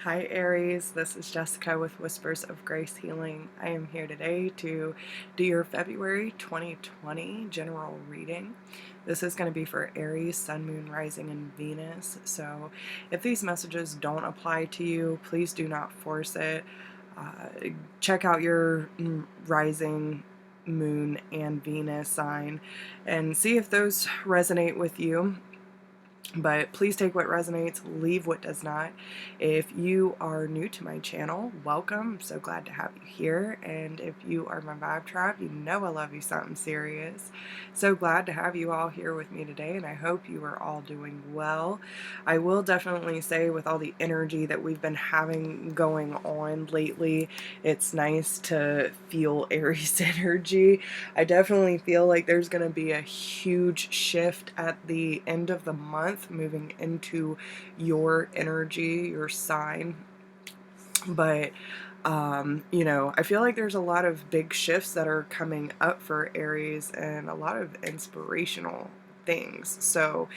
Hi Aries, this is Jessica with Whispers of Grace Healing. I am here today to do your February 2020 general reading. This is going to be for Aries, Sun, Moon, Rising, and Venus. So if these messages don't apply to you, please do not force it. Check out your rising, moon, and Venus sign and see if those resonate with you. But please take what resonates, leave what does not. If you are new to my channel, welcome. I'm so glad to have you here. And if you are my vibe tribe, you know I love you something serious. So glad to have you all here with me today, and I hope you are all doing well. I will definitely say, with all the energy that we've been having going on lately, it's nice to feel Aries energy. I definitely feel like there's going to be a huge shift at the end of the month moving into your energy, your sign. But I feel like there's a lot of big shifts that are coming up for Aries and a lot of inspirational things. So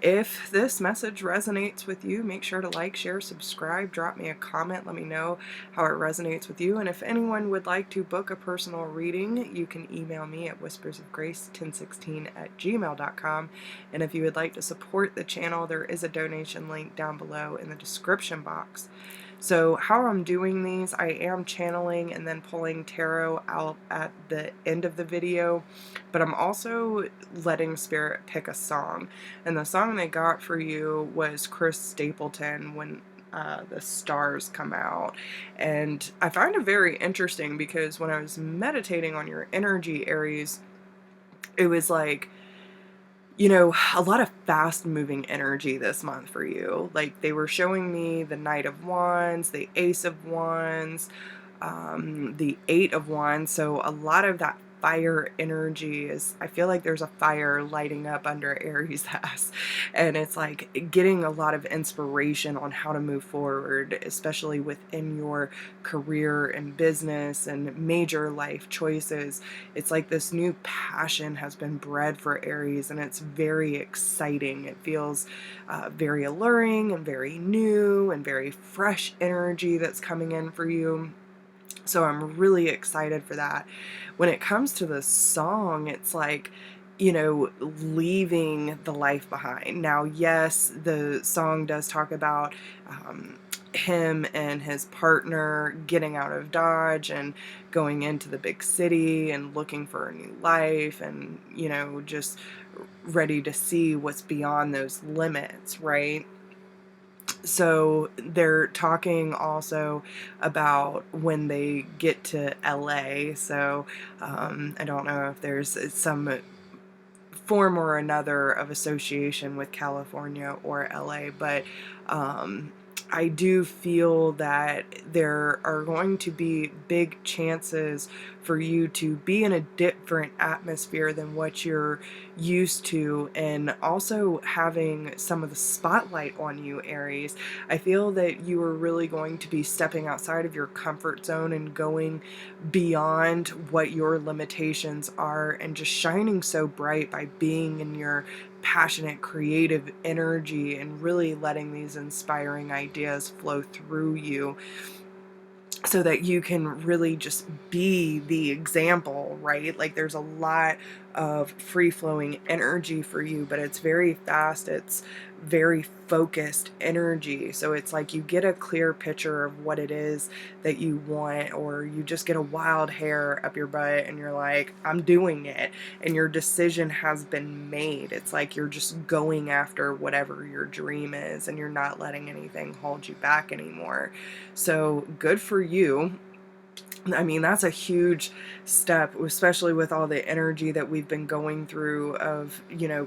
if this message resonates with you, make sure to like, share, subscribe, drop me a comment, let me know how it resonates with you. And if anyone would like to book a personal reading, you can email me at whispersofgrace1016@gmail.com. And if you would like to support the channel, there is a donation link down below in the description box. So how I'm doing these, I am channeling and then pulling tarot out at the end of the video, but I'm also letting Spirit pick a song. And the song they got for you was Chris Stapleton, When the Stars Come Out. And I find it very interesting because when I was meditating on your energy, Aries, it was like, a lot of fast moving energy this month for you. Like, they were showing me the Knight of Wands, the Ace of Wands, the Eight of Wands. So a lot of that fire energy I feel like there's a fire lighting up under Aries' ass. And it's like getting a lot of inspiration on how to move forward, especially within your career and business and major life choices. It's like this new passion has been bred for Aries, and it's very exciting. It feels very alluring and very new and very fresh energy that's coming in for you. So I'm really excited for that. When it comes to the song, it's like, leaving the life behind. Now, yes, the song does talk about him and his partner getting out of Dodge and going into the big city and looking for a new life and, just ready to see what's beyond those limits, right? So they're talking also about when they get to LA. So I don't know if there's some form or another of association with California or LA, but I do feel that there are going to be big chances for you to be in a different atmosphere than what you're used to, and also having some of the spotlight on you, Aries. I feel that you are really going to be stepping outside of your comfort zone and going beyond what your limitations are and just shining so bright by being in your passionate, creative energy and really letting these inspiring ideas flow through you so that you can really just be the example, right? Like, there's a lot of free-flowing energy for you, but it's very fast, it's very focused energy. So it's like you get a clear picture of what it is that you want, or you just get a wild hair up your butt and you're like, I'm doing it, and your decision has been made. It's like you're just going after whatever your dream is and you're not letting anything hold you back anymore. So good for you. I mean, that's a huge step, especially with all the energy that we've been going through of,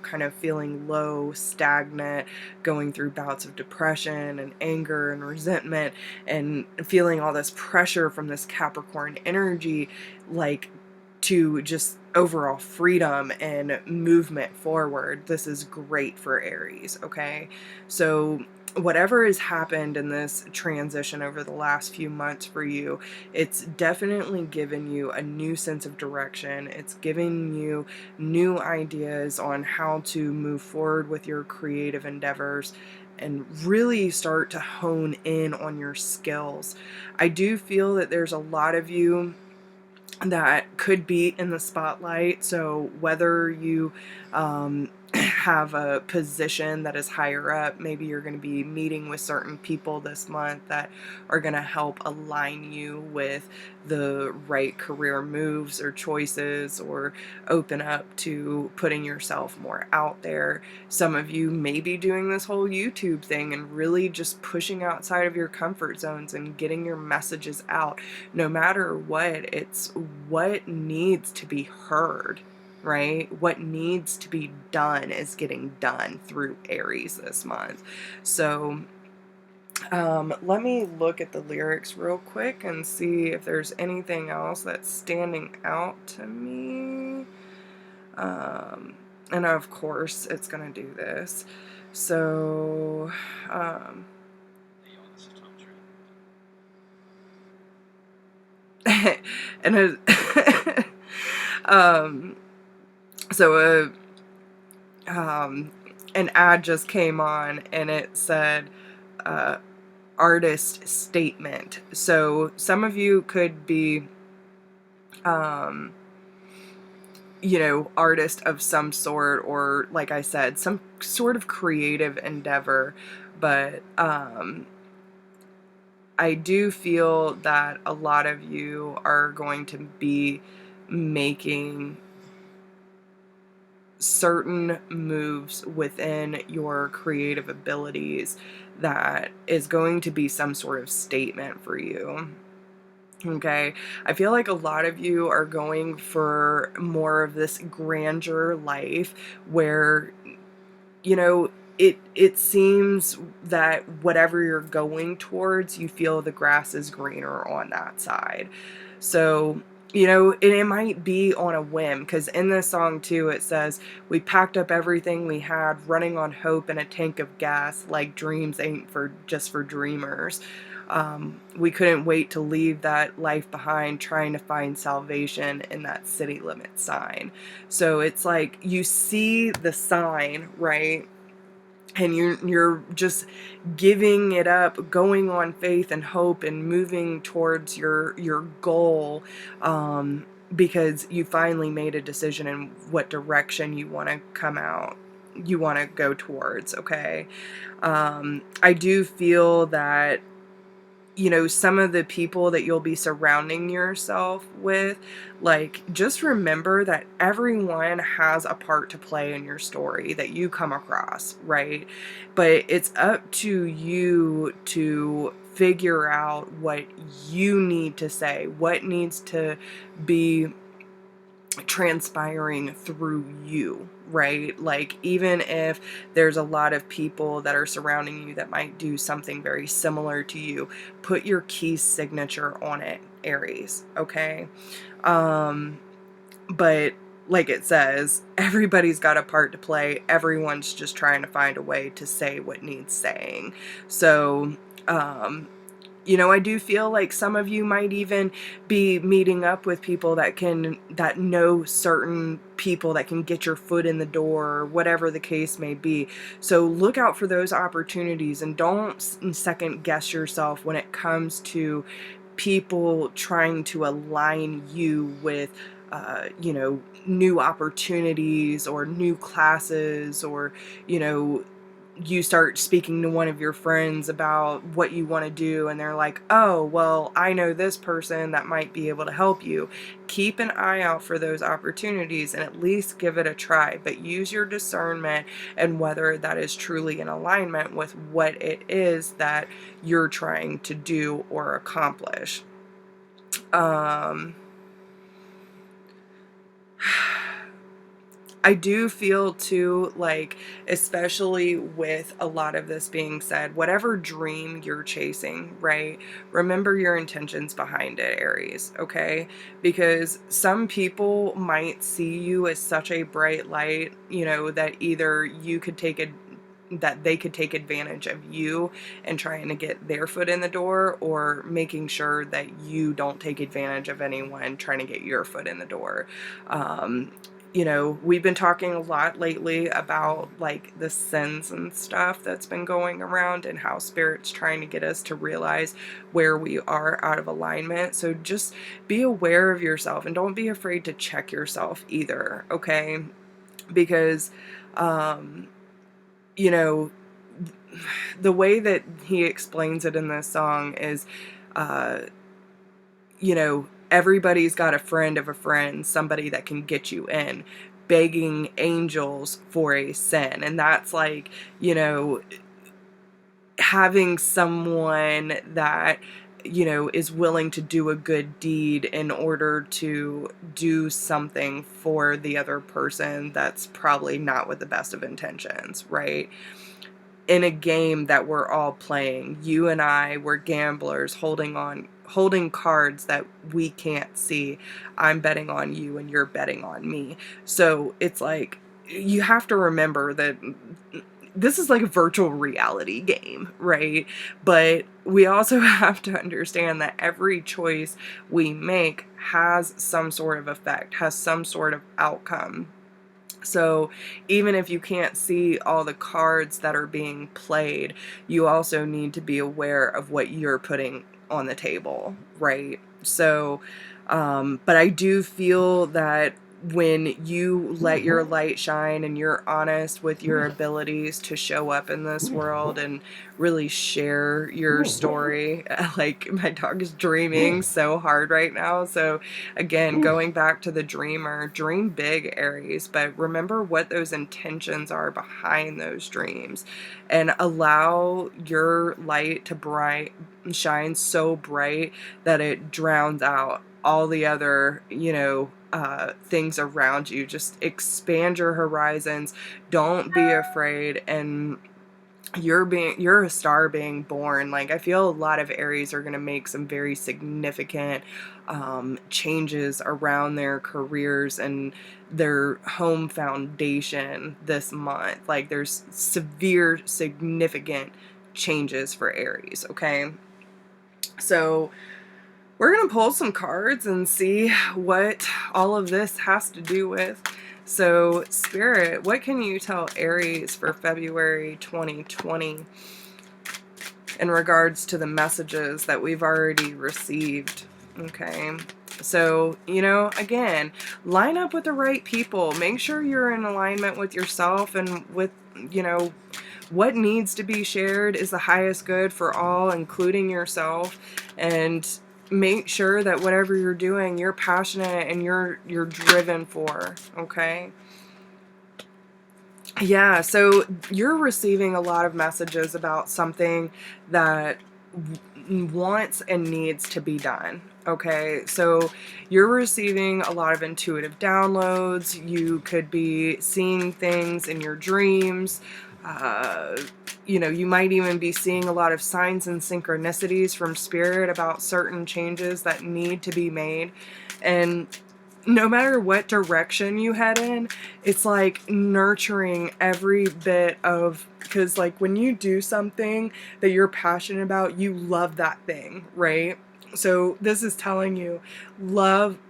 kind of feeling low, stagnant, going through bouts of depression and anger and resentment, and feeling all this pressure from this Capricorn energy, like, to just overall freedom and movement forward. This is great for Aries, okay? So whatever has happened in this transition over the last few months for you, it's definitely given you a new sense of direction. It's given you new ideas on how to move forward with your creative endeavors and really start to hone in on your skills. I do feel that there's a lot of you that could be in the spotlight. So whether you have a position that is higher up, maybe you're going to be meeting with certain people this month that are going to help align you with the right career moves or choices, or open up to putting yourself more out there. Some of you may be doing this whole YouTube thing and really just pushing outside of your comfort zones and getting your messages out. No matter what, it's what needs to be heard, right? What needs to be done is getting done through Aries this month. So let me look at the lyrics real quick and see if there's anything else that's standing out to me. And of course it's gonna do this. So and so an ad just came on and it said artist statement. So some of you could be artist of some sort, or like I said, some sort of creative endeavor, but I do feel that a lot of you are going to be making certain moves within your creative abilities that is going to be some sort of statement for you. Okay, I feel like a lot of you are going for more of this grandeur life where, it seems that whatever you're going towards, you feel the grass is greener on that side. So, and it might be on a whim, because in this song too, it says, we packed up everything we had, running on hope and a tank of gas, like dreams ain't for just for dreamers. We couldn't wait to leave that life behind, trying to find salvation in that city limit sign. So it's like you see the sign, right? And you're just giving it up, going on faith and hope and moving towards your goal, because you finally made a decision in what direction you want to you want to go towards. Okay. I do feel that some of the people that you'll be surrounding yourself with, like, just remember that everyone has a part to play in your story that you come across, right? But it's up to you to figure out what you need to say, what needs to be transpiring through you, right? Like, even if there's a lot of people that are surrounding you that might do something very similar to you, put your key signature on it, Aries, okay? But like it says, everybody's got a part to play. Everyone's just trying to find a way to say what needs saying. So, I do feel like some of you might even be meeting up with people that know certain people that can get your foot in the door, or whatever the case may be. So look out for those opportunities, and don't second guess yourself when it comes to people trying to align you with new opportunities or new classes, or you start speaking to one of your friends about what you want to do, and they're like, oh, well, I know this person that might be able to help you. Keep an eye out for those opportunities and at least give it a try, but use your discernment and whether that is truly in alignment with what it is that you're trying to do or accomplish. I do feel too, like, especially with a lot of this being said, whatever dream you're chasing, right? Remember your intentions behind it, Aries, okay? Because some people might see you as such a bright light, that either you could take that they could take advantage of you and trying to get their foot in the door, or making sure that you don't take advantage of anyone trying to get your foot in the door. You know, we've been talking a lot lately about like the sins and stuff that's been going around, and how Spirit's trying to get us to realize where we are out of alignment. So just be aware of yourself, and don't be afraid to check yourself either, okay? Because, you know, the way that he explains it in this song is, you know, everybody's got a friend of a friend, somebody that can get you in, begging angels for a sin. And that's like, you know, having someone that, you know, is willing to do a good deed in order to do something for the other person that's probably not with the best of intentions, right? In a game that we're all playing, you and I were gamblers holding cards that we can't see. I'm betting on you and you're betting on me. So it's like, you have to remember that this is like a virtual reality game, right? But we also have to understand that every choice we make has some sort of effect, has some sort of outcome. So even if you can't see all the cards that are being played, you also need to be aware of what you're putting on the table, right? So, but I do feel that when you let your light shine and you're honest with your abilities to show up in this world and really share your story, like my dog is dreaming so hard right now. So again, going back to the dreamer, dream big, Aries, but remember what those intentions are behind those dreams, and allow your light to shine so bright that it drowns out all the other, you know, things around you. Just expand your horizons. Don't be afraid. And you're a star being born. Like, I feel a lot of Aries are going to make some very significant changes around their careers and their home foundation this month. Like, there's severe, significant changes for Aries, okay? So we're going to pull some cards and see what all of this has to do with. So, Spirit, what can you tell Aries for February 2020 in regards to the messages that we've already received? Okay. So, you know, again, line up with the right people. Make sure you're in alignment with yourself and with, you know, what needs to be shared is the highest good for all, including yourself. And make sure that whatever you're doing, you're passionate and you're driven for, okay? Yeah, so you're receiving a lot of messages about something that wants and needs to be done, okay? So you're receiving a lot of intuitive downloads. You could be seeing things in your dreams. You know, you might even be seeing a lot of signs and synchronicities from Spirit about certain changes that need to be made. And no matter what direction you head in, it's like nurturing every bit of, because like when you do something that you're passionate about, you love that thing, right? So this is telling you,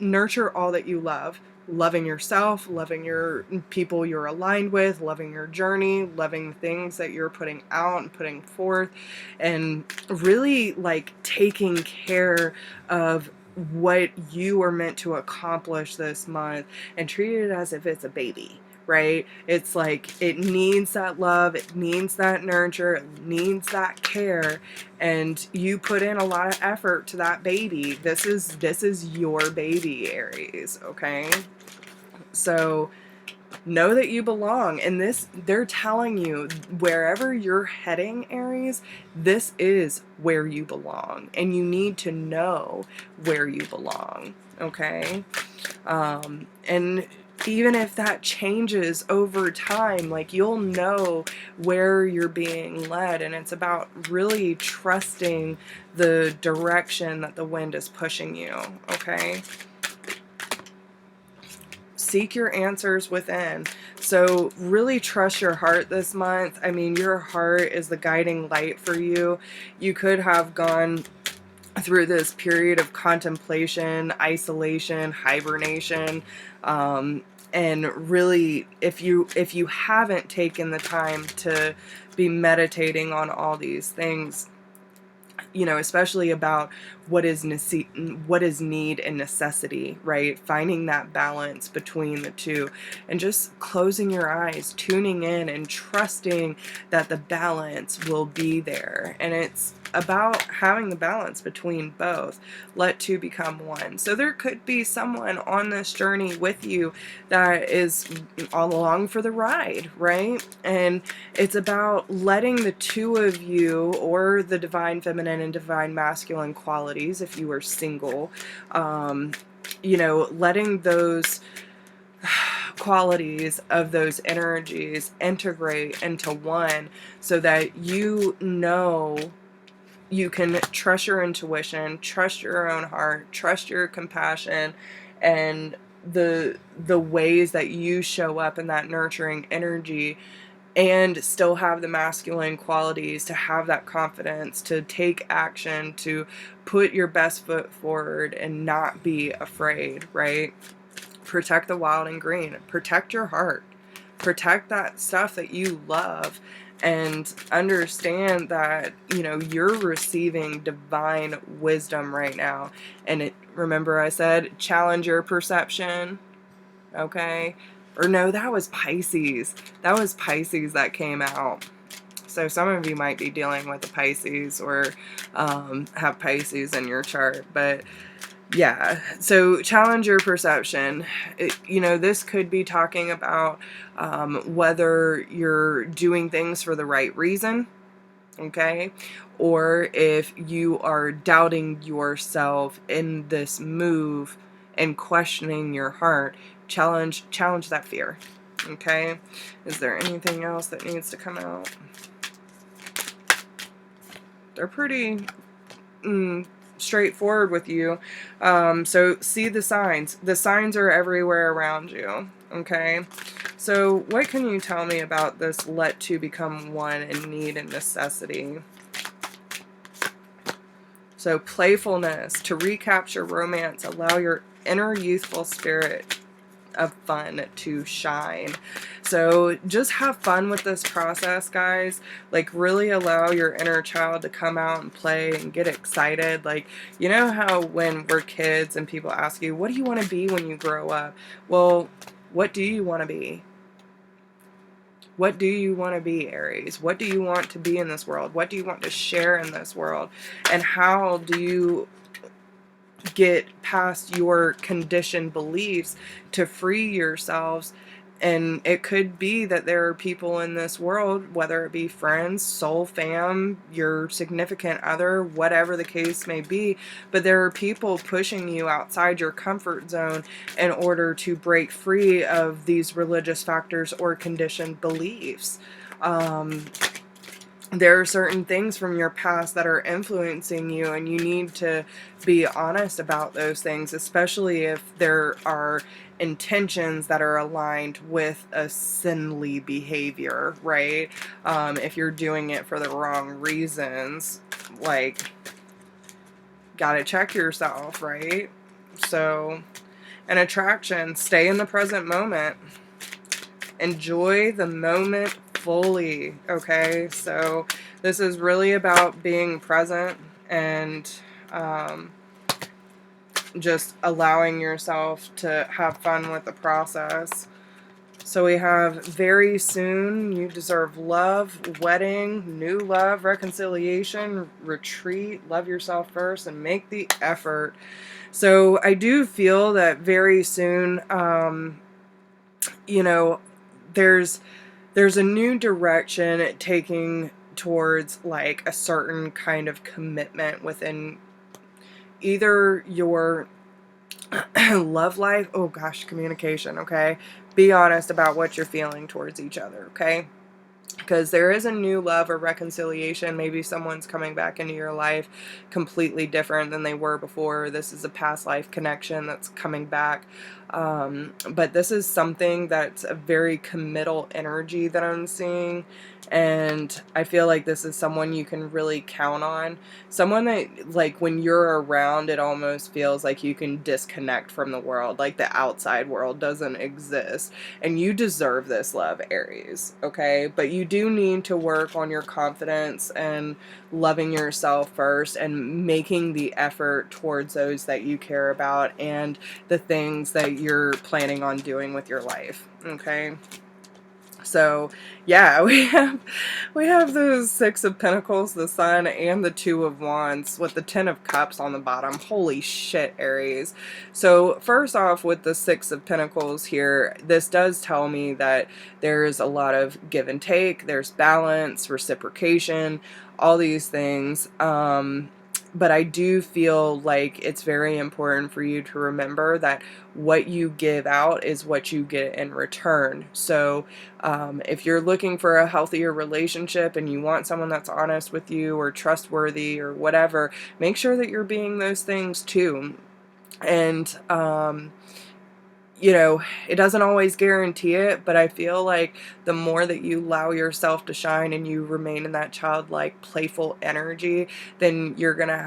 nurture all that you love. Loving yourself, loving your people you're aligned with, loving your journey, loving the things that you're putting out and putting forth, and really like taking care of what you are meant to accomplish this month, and treat it as if it's a baby, right? It's like it needs that love, it needs that nurture, it needs that care, and you put in a lot of effort to that baby. This is your baby, Aries, okay? So know that you belong. And this, they're telling you, wherever you're heading, Aries, this is where you belong. And you need to know where you belong, okay? And even if that changes over time, like, you'll know where you're being led. And it's about really trusting the direction that the wind is pushing you, okay? seek your answers within. So really trust your heart this month. I mean, your heart is the guiding light for you. You could have gone through this period of contemplation, isolation, hibernation, and really, if you haven't taken the time to be meditating on all these things, you know, especially about what is need and necessity, right? Finding that balance between the two, and just closing your eyes, tuning in, and trusting that the balance will be there. And it's about having the balance between both. Let two become one. So there could be someone on this journey with you that is all along for the ride, right? And it's about letting the two of you, or the divine feminine and divine masculine qualities, if you are single, you know, letting those qualities of those energies integrate into one, so that you know you can trust your intuition, trust your own heart, trust your compassion, and the ways that you show up in that nurturing energy, and still have the masculine qualities to have that confidence, to take action, to put your best foot forward and not be afraid, right? Protect the wild and green. Protect your heart. Protect that stuff that you love, and understand that, you know, you're receiving divine wisdom right now. And remember I said, challenge your perception, okay? Or no, that was Pisces. That was Pisces that came out. So some of you might be dealing with a Pisces, or have Pisces in your chart. But yeah, so challenge your perception. You know, this could be talking about whether you're doing things for the right reason, okay? Or if you are doubting yourself in this move and questioning your heart. Challenge that fear, okay? Is there anything else that needs to come out? They're pretty straightforward with you. So see the signs. The signs are everywhere around you, okay? So what can you tell me about this let two become one in need and necessity? So playfulness, to recapture romance, allow your inner youthful spirit of fun to shine. So just have fun with this process, guys. Like, really allow your inner child to come out and play and get excited. Like, you know how when we're kids and people ask you, what do you want to be when you grow up? Well, what do you want to be? What do you want to be, Aries? What do you want to be in this world? What do you want to share in this world? And how do you get past your conditioned beliefs to free yourselves? And it could be that there are people in this world, whether it be friends, soul fam, your significant other, whatever the case may be, but there are people pushing you outside your comfort zone in order to break free of these religious factors or conditioned beliefs. There are certain things from your past that are influencing you, and you need to be honest about those things, especially if there are intentions that are aligned with a sinly behavior, right? If you're doing it for the wrong reasons, like, gotta check yourself, right? So, an attraction, stay in the present moment. Enjoy the moment fully, okay? So this is really about being present and just allowing yourself to have fun with the process. So we have very soon, you deserve love, wedding, new love, reconciliation, retreat, love yourself first, and make the effort. So I do feel that very soon, you know, there's a new direction taking towards like a certain kind of commitment within either your love life, oh gosh, communication, okay? Be honest about what you're feeling towards each other, okay? Because there is a new love or reconciliation. Maybe someone's coming back into your life completely different than they were before. This is a past life connection that's coming back. But this is something that's a very committal energy that I'm seeing. And I feel like this is someone you can really count on. Someone that, like, when you're around, it almost feels like you can disconnect from the world. Like the outside world doesn't exist. And you deserve this love, Aries, okay? But you do need to work on your confidence and loving yourself first and making the effort towards those that you care about and the things that you're planning on doing with your life, okay? So yeah, we have the Six of Pentacles, the Sun, and the Two of Wands with the Ten of Cups on the bottom. Holy shit, Aries. So first off, with the Six of Pentacles here, this does tell me that there's a lot of give and take, there's balance, reciprocation, all these things. But I do feel like it's very important for you to remember that what you give out is what you get in return. So if you're looking for a healthier relationship and you want someone that's honest with you or trustworthy or whatever, make sure that you're being those things too. And you know, it doesn't always guarantee it, but I feel like the more that you allow yourself to shine and you remain in that childlike, playful energy, then you're gonna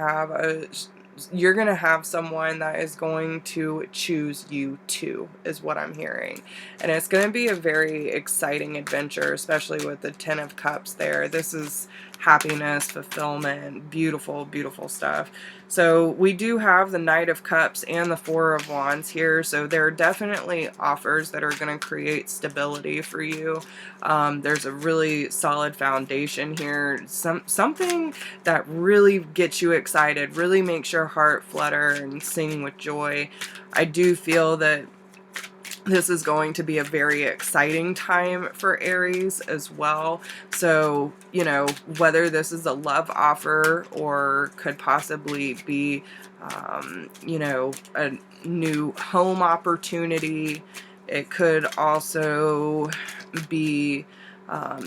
have someone that is going to choose you too, is what I'm hearing. And it's gonna be a very exciting adventure, especially with the Ten of Cups there. This is happiness, fulfillment, beautiful, beautiful stuff. So we do have the Knight of Cups and the Four of Wands here, so there are definitely offers that are going to create stability for you. There's a really solid foundation here, something that really gets you excited, really makes your heart flutter and sing with joy. I do feel that this is going to be a very exciting time for Aries as well. So, you know, whether this is a love offer or could possibly be, you know, a new home opportunity. It could also be,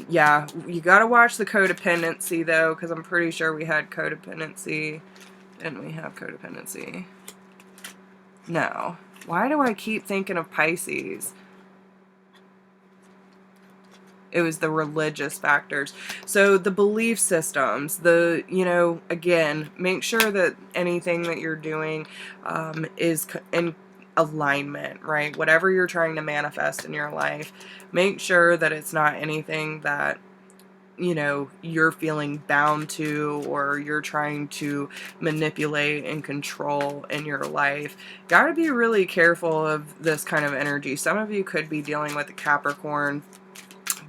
yeah, you got to watch the codependency though, because I'm pretty sure we had codependency. Didn't we have codependency? No. Why do I keep thinking of Pisces? It was the religious factors. So the belief systems, you know, again, make sure that anything that you're doing is in alignment, right? Whatever you're trying to manifest in your life, make sure that it's not anything that, you know, you're feeling bound to or you're trying to manipulate and control in your life. Got to be really careful of this kind of energy. Some of you could be dealing with a Capricorn,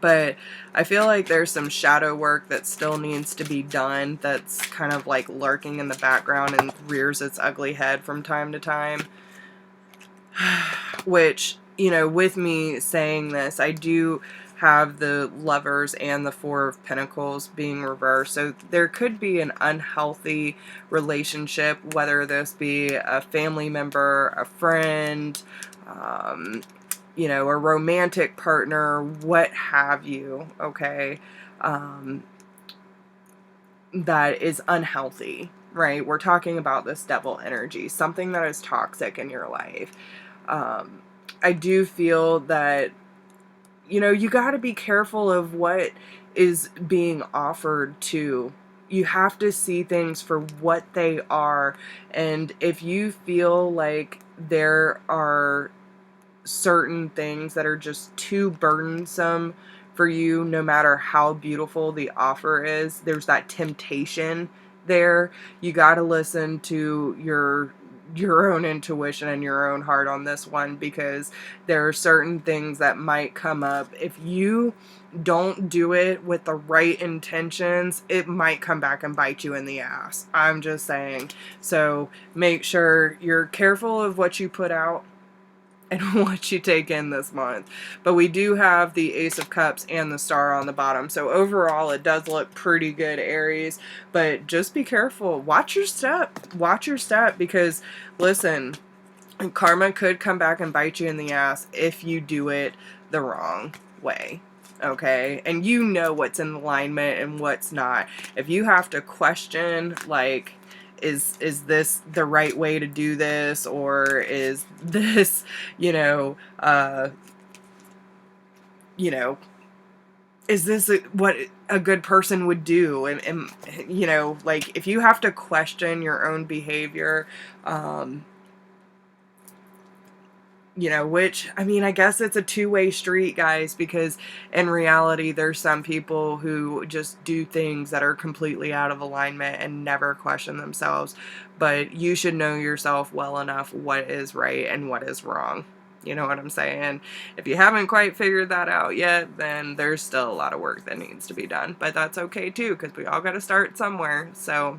but I feel like there's some shadow work that still needs to be done that's kind of like lurking in the background and rears its ugly head from time to time. Which, you know, with me saying this, I do have the Lovers and the Four of Pentacles being reversed. So there could be an unhealthy relationship, whether this be a family member, a friend, you know, a romantic partner, what have you, okay, that is unhealthy, right? We're talking about this devil energy, something that is toxic in your life. I do feel that, you know, you got to be careful of what is being offered to. You have to see things for what they are. And if you feel like there are certain things that are just too burdensome for you, no matter how beautiful the offer is, there's that temptation there. You got to listen to your own intuition and your own heart on this one, because there are certain things that might come up. If you don't do it with the right intentions, it might come back and bite you in the ass. I'm just saying. So make sure you're careful of what you put out and what you take in this month. But we do have the Ace of Cups and the Star on the bottom. So overall, it does look pretty good, Aries. But just be careful. Watch your step. Watch your step, because, listen, karma could come back and bite you in the ass if you do it the wrong way. Okay? And you know what's in alignment and what's not. If you have to question, like, is this the right way to do this, or is this, you know, you know, is this what a good person would do? And, you know, like, if you have to question your own behavior, you know, which, I mean, I guess it's a two-way street, guys, because in reality, there's some people who just do things that are completely out of alignment and never question themselves. But you should know yourself well enough what is right and what is wrong. You know what I'm saying? If you haven't quite figured that out yet, then there's still a lot of work that needs to be done. But that's okay, too, because we all got to start somewhere. So,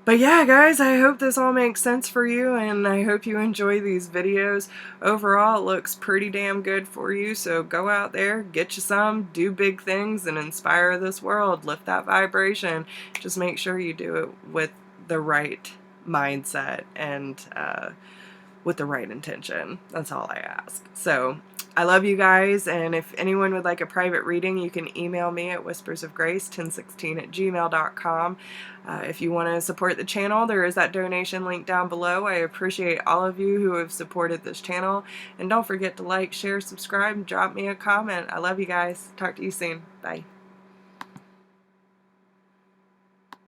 but yeah, guys, I hope this all makes sense for you, and I hope you enjoy these videos. Overall, it looks pretty damn good for you, so go out there, get you some, do big things, and inspire this world. Lift that vibration. Just make sure you do it with the right mindset and with the right intention. That's all I ask. So, I love you guys, and if anyone would like a private reading, you can email me at whispersofgrace1016@gmail.com. If you want to support the channel, there is that donation link down below. I appreciate all of you who have supported this channel, and don't forget to like, share, subscribe, and drop me a comment. I love you guys. Talk to you soon. Bye.